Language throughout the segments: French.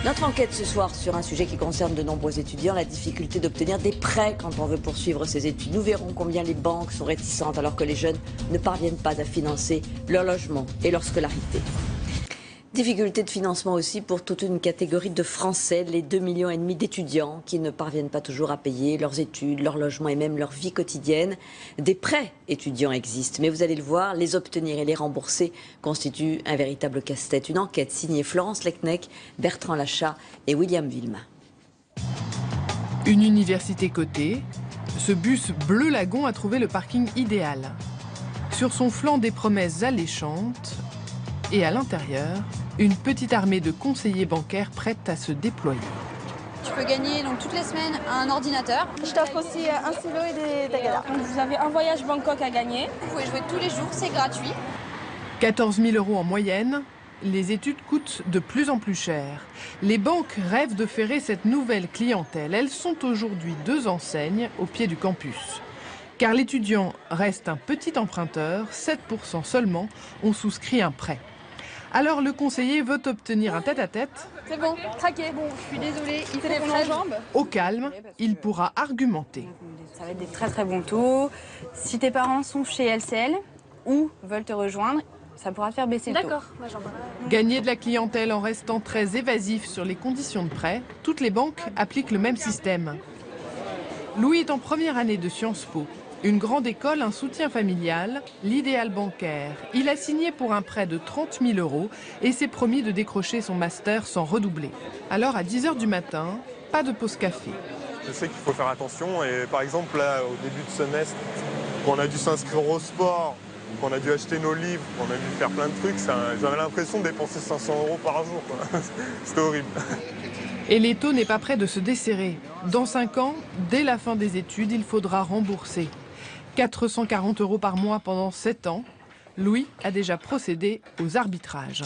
Notre enquête ce soir sur un sujet qui concerne de nombreux étudiants, la difficulté d'obtenir des prêts quand on veut poursuivre ses études. Nous verrons combien les banques sont réticentes alors que les jeunes ne parviennent pas à financer leur logement et leur scolarité. Difficulté de financement aussi pour toute une catégorie de Français, les 2,5 millions d'étudiants qui ne parviennent pas toujours à payer leurs études, leur logement et même leur vie quotidienne. Des prêts étudiants existent, mais vous allez le voir, les obtenir et les rembourser constitue un véritable casse-tête. Une enquête signée Florence Lecnec, Bertrand Lachat et William Villemain. Une université cotée, ce bus bleu lagon a trouvé le parking idéal. Sur son flanc, des promesses alléchantes. Et à l'intérieur, une petite armée de conseillers bancaires prêtes à se déployer. Tu peux gagner donc, toutes les semaines un ordinateur. Je t'offre aussi un stylo et des tagadas. Vous avez un voyage Bangkok à gagner. Vous pouvez jouer tous les jours, c'est gratuit. 14 000 € en moyenne, les études coûtent de plus en plus cher. Les banques rêvent de ferrer cette nouvelle clientèle. Elles sont aujourd'hui 2 enseignes au pied du campus. Car l'étudiant reste un petit emprunteur, 7% seulement ont souscrit un prêt. Alors le conseiller veut obtenir un tête-à-tête. C'est bon, traqué. Bon, je suis désolée, il faut qu'on enjambe. Au calme, il pourra argumenter. Ça va être des très bons taux. Si tes parents sont chez LCL ou veulent te rejoindre, ça pourra te faire baisser le taux. D'accord, moi j'en parle. Gagner de la clientèle en restant très évasif sur les conditions de prêt, toutes les banques appliquent le même système. Louis est en première année de Sciences Po. Une grande école, un soutien familial, l'idéal bancaire. Il a signé pour un prêt de 30 000 € et s'est promis de décrocher son master sans redoubler. Alors à 10 h du matin, pas de pause café. Je sais qu'il faut faire attention et par exemple là au début de semestre, quand on a dû s'inscrire au sport, qu'on a dû acheter nos livres, qu'on a dû faire plein de trucs, j'avais l'impression de dépenser 500 € par jour. C'était horrible. Et l'étau n'est pas prêt de se desserrer. Dans 5 ans, dès la fin des études, il faudra rembourser. 440 € par mois pendant 7 ans. Louis a déjà procédé aux arbitrages.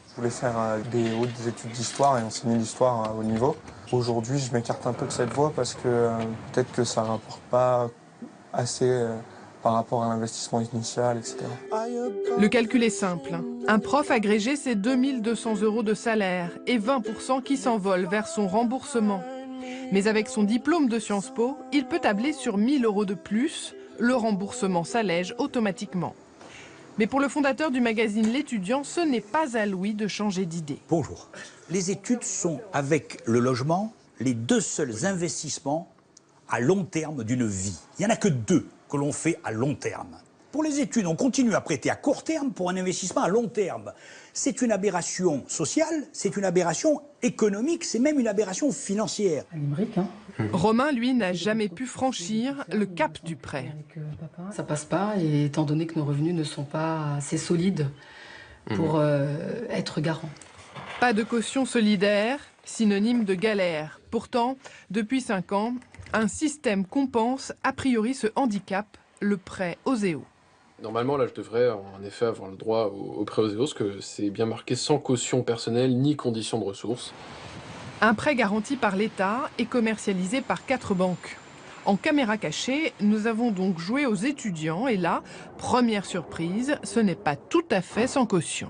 Je voulais faire des hautes études d'histoire et enseigner l'histoire à haut niveau. Aujourd'hui, je m'écarte un peu de cette voie parce que peut-être que ça ne rapporte pas assez par rapport à l'investissement initial, etc. Le calcul est simple. Un prof agrégé, c'est 2 200 € de salaire et 20% qui s'envolent vers son remboursement. Mais avec son diplôme de Sciences Po, il peut tabler sur 1 000 € de plus. Le remboursement s'allège automatiquement. Mais pour le fondateur du magazine L'Étudiant, ce n'est pas à Louis de changer d'idée. Bonjour. Les études sont, avec le logement, les 2 seuls investissements à long terme d'une vie. Il n'y en a que 2 que l'on fait à long terme. Pour les études, on continue à prêter à court terme pour un investissement à long terme. C'est une aberration sociale, c'est une aberration économique, c'est même une aberration financière. Romain, lui, n'a jamais pu franchir le cap du prêt. Ça passe pas, et étant donné que nos revenus ne sont pas assez solides pour être garant. Pas de caution solidaire, synonyme de galère. Pourtant, depuis 5 ans, un système compense a priori ce handicap, le prêt OSEO. Normalement, là, je devrais en effet avoir le droit au prêt OSEO, parce que c'est bien marqué sans caution personnelle ni condition de ressources. Un prêt garanti par l'État et commercialisé par 4 banques. En caméra cachée, nous avons donc joué aux étudiants et là, première surprise, ce n'est pas tout à fait sans caution.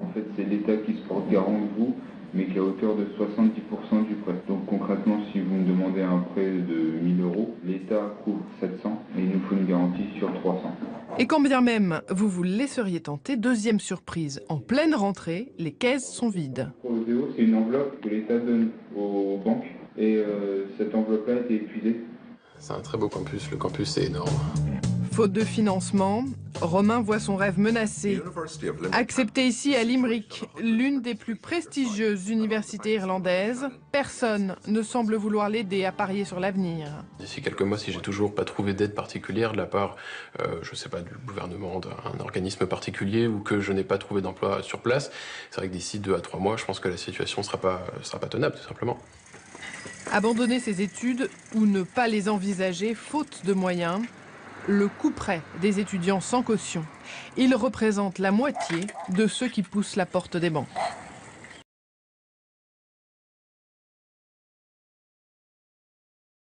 En fait, c'est l'État qui se porte garant de vous, mais qui est à hauteur de 70% du prêt. Donc concrètement, si vous me demandez un prêt de 1 000 €, l'État couvre 700 et il nous faut une garantie sur 300. Et quand bien même vous vous laisseriez tenter, deuxième surprise, en pleine rentrée, les caisses sont vides. Pour OSEO, c'est une enveloppe que l'État donne aux banques et cette enveloppe-là a été épuisée. C'est un très beau campus, le campus est énorme. Faute de financement, Romain voit son rêve menacé. Accepté ici à Limerick, l'une des plus prestigieuses universités irlandaises, personne ne semble vouloir l'aider à parier sur l'avenir. D'ici quelques mois, si j'ai toujours pas trouvé d'aide particulière de la part, je sais pas, du gouvernement, d'un organisme particulier, ou que je n'ai pas trouvé d'emploi sur place, c'est vrai que d'ici 2 à 3 mois, je pense que la situation sera pas tenable, tout simplement. Abandonner ses études ou ne pas les envisager, faute de moyens, le couperet des étudiants sans caution. Il représente la moitié de ceux qui poussent la porte des banques.